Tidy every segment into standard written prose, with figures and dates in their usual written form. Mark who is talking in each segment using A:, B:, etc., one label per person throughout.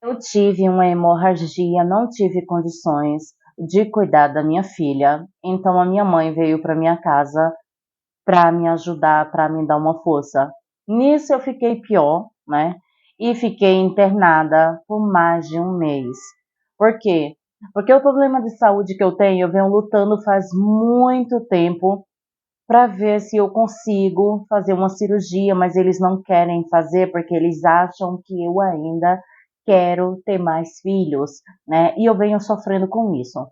A: Eu tive uma hemorragia, não tive condições de cuidar da minha filha, então a minha mãe veio para minha casa para me ajudar, para me dar uma força. Nisso eu fiquei pior, né? E fiquei internada por mais de um mês. Por quê? Porque o problema de saúde que eu tenho, eu venho lutando faz muito tempo para ver se eu consigo fazer uma cirurgia, mas eles não querem fazer porque eles acham que eu ainda quero ter mais filhos, né? E eu venho sofrendo com isso.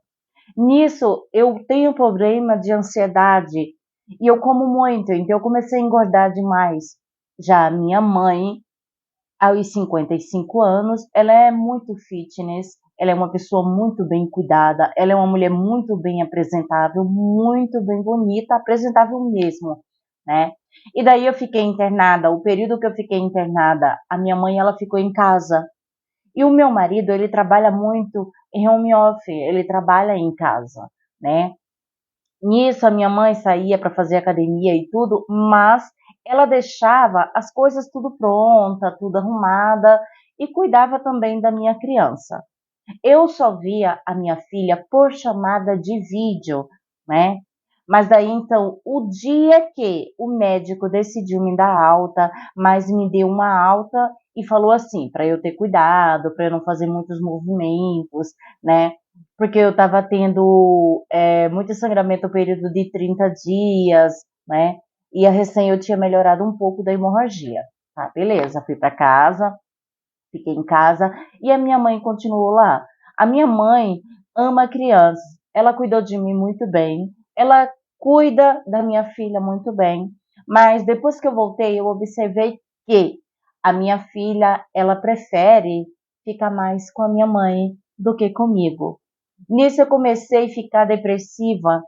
A: Nisso, eu tenho problema de ansiedade e eu como muito, então eu comecei a engordar demais. Já a minha mãe, aos 55 anos, ela é muito fitness, ela é uma pessoa muito bem cuidada, ela é uma mulher muito bem apresentável, muito bem bonita, apresentável mesmo, né? E daí eu fiquei internada, o período que eu fiquei internada, a minha mãe ela ficou em casa. E o meu marido, ele trabalha muito em home office, ele trabalha em casa, né? Nisso, a minha mãe saía para fazer academia e tudo, mas ela deixava as coisas tudo pronta, tudo arrumada e cuidava também da minha criança. Eu só via a minha filha por chamada de vídeo, né? Mas daí então, o dia que o médico decidiu me dar alta, mas me deu uma alta e falou assim, para eu ter cuidado, para eu não fazer muitos movimentos, né? Porque eu estava tendo muito sangramento no período de 30 dias, né? E a recém eu tinha melhorado um pouco da hemorragia. Tá, beleza, fui para casa, fiquei em casa e a minha mãe continuou lá. A minha mãe ama crianças, ela cuidou de mim muito bem, ela cuida da minha filha muito bem, mas depois que eu voltei, eu observei que a minha filha, ela prefere ficar mais com a minha mãe do que comigo. Nisso eu comecei a ficar depressiva.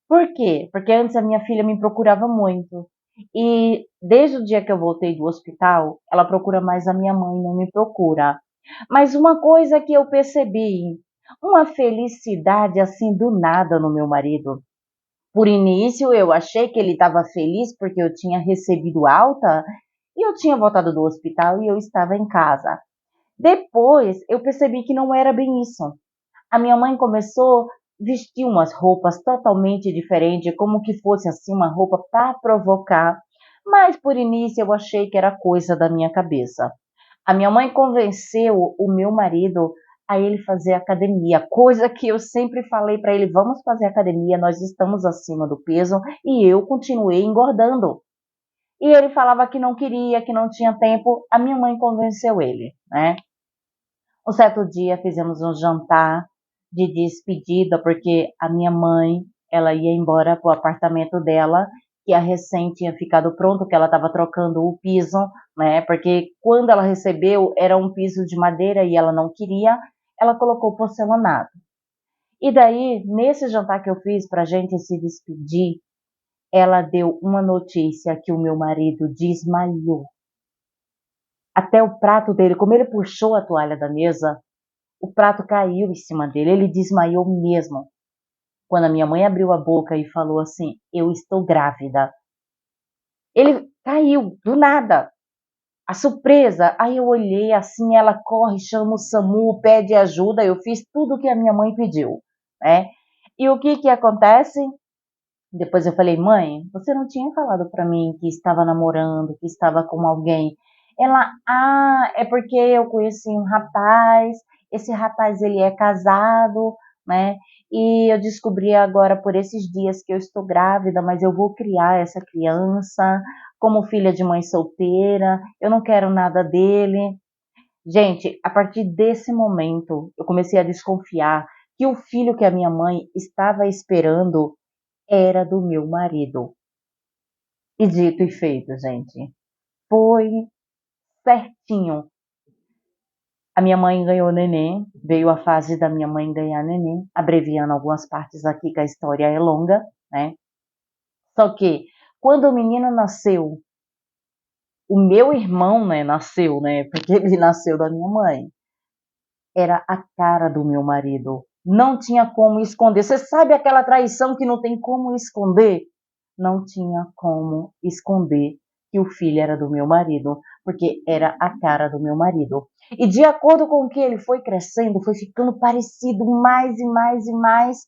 A: Por quê? Porque antes a minha filha me procurava muito. E desde o dia que eu voltei do hospital, ela procura mais a minha mãe, não me procura. Mas uma coisa que eu percebi, uma felicidade assim do nada no meu marido. Por início eu achei que ele estava feliz porque eu tinha recebido alta e eu tinha voltado do hospital e eu estava em casa. Depois eu percebi que não era bem isso. A minha mãe começou a vestir umas roupas totalmente diferentes, como que fosse assim uma roupa para provocar. Mas por início eu achei que era coisa da minha cabeça. A minha mãe convenceu o meu marido a ele fazer academia, coisa que eu sempre falei para ele, vamos fazer academia, nós estamos acima do peso e eu continuei engordando. E ele falava que não queria, que não tinha tempo. A minha mãe convenceu ele, né? Um certo dia fizemos um jantar de despedida, porque a minha mãe, ela ia embora para o apartamento dela, que a recém tinha ficado pronto, que ela estava trocando o piso, né? Porque quando ela recebeu, era um piso de madeira e ela não queria, ela colocou porcelanato. E daí, nesse jantar que eu fiz para a gente se despedir, ela deu uma notícia que o meu marido desmaiou. Até o prato dele, como ele puxou a toalha da mesa, o prato caiu em cima dele, ele desmaiou mesmo. Quando a minha mãe abriu a boca e falou assim, eu estou grávida, ele caiu do nada. A surpresa, aí eu olhei assim, ela corre, chama o SAMU, pede ajuda, eu fiz tudo o que a minha mãe pediu, né? E o que que acontece? Depois eu falei, mãe, você não tinha falado para mim que estava namorando, que estava com alguém? Ela, é porque eu conheci um rapaz, esse rapaz ele é casado, né? E eu descobri agora por esses dias que eu estou grávida, mas eu vou criar essa criança como filha de mãe solteira, eu não quero nada dele. Gente, a partir desse momento, eu comecei a desconfiar que o filho que a minha mãe estava esperando era do meu marido. E dito e feito, gente. Foi certinho. A minha mãe ganhou neném, veio a fase da minha mãe ganhar neném, abreviando algumas partes aqui que a história é longa, né? Só que quando o menino nasceu, o meu irmão, né, nasceu, né? Porque ele nasceu da minha mãe. Era a cara do meu marido. Não tinha como esconder. Você sabe aquela traição que não tem como esconder? Não tinha como esconder que o filho era do meu marido, porque era a cara do meu marido. E de acordo com que ele foi crescendo, foi ficando parecido mais e mais e mais,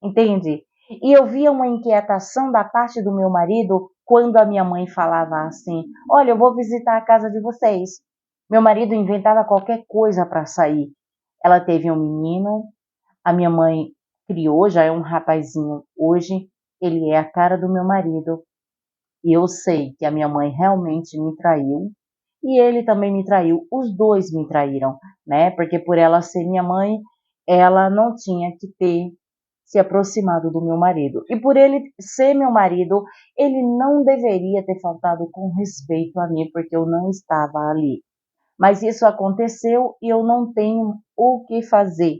A: entende? E eu via uma inquietação da parte do meu marido quando a minha mãe falava assim: olha, eu vou visitar a casa de vocês. Meu marido inventava qualquer coisa para sair. Ela teve um menino, a minha mãe criou, já é um rapazinho hoje, ele é a cara do meu marido. E eu sei que a minha mãe realmente me traiu e ele também me traiu. Os dois me traíram, né? Porque por ela ser minha mãe, ela não tinha que ter se aproximado do meu marido. E por ele ser meu marido, ele não deveria ter faltado com respeito a mim, porque eu não estava ali. Mas isso aconteceu e eu não tenho o que fazer.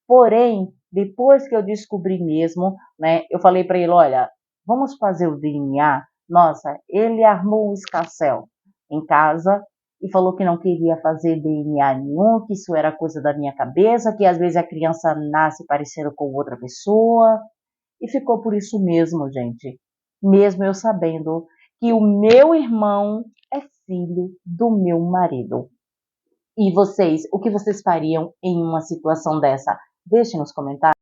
A: Porém, depois que eu descobri mesmo, né, eu falei para ele, olha, vamos fazer o DNA? Nossa, ele armou um escarcéu em casa e falou que não queria fazer DNA nenhum, que isso era coisa da minha cabeça, que às vezes a criança nasce parecendo com outra pessoa. E ficou por isso mesmo, gente. Mesmo eu sabendo que o meu irmão é filho do meu marido. E vocês, o que vocês fariam em uma situação dessa? Deixem nos comentários.